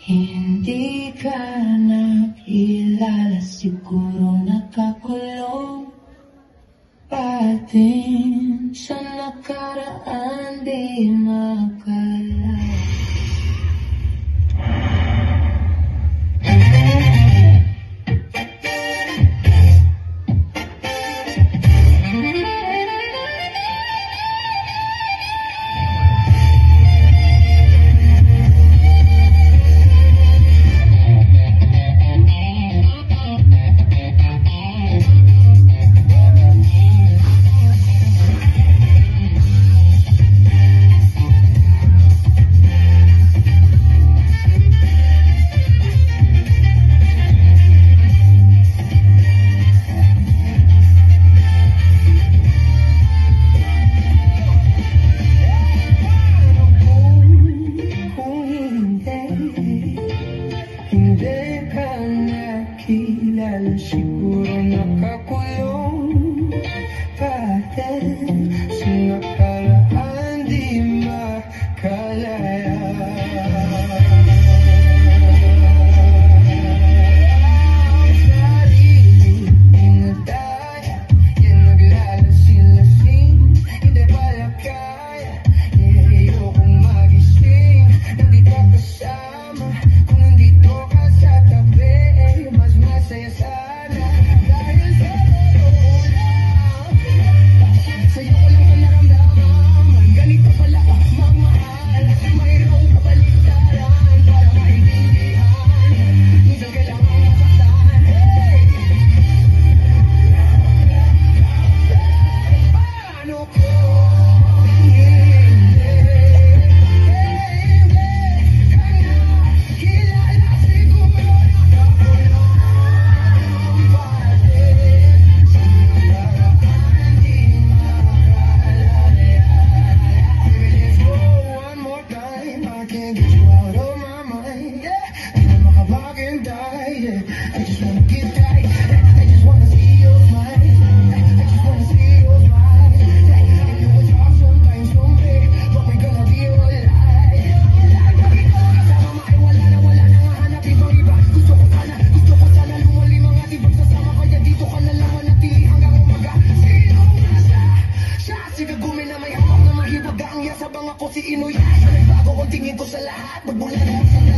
Hindi ka nakilala, siguro nakakulong pa din sa nakaraan, di makala. Hindi ka nakilala, siguro nakakulong pa din sa nakaraan, di makalaya. Sarili inadaya, yan naglalasing-lasing, hindi pala kaya, ayokong magising, hindi ka kasama. Nandito ka sa tabi, mas masaya sana. Dahil sa'yo lang, sa'yo ko lang ka naramdaman. Ganito pala ka magmahal, mayroong kabaliktaran para maintindihan. Minsan kailangan masaktan. Paano ko sabang ako si Inoy. Nagbago kong tingin ko sa lahat, magmula na sa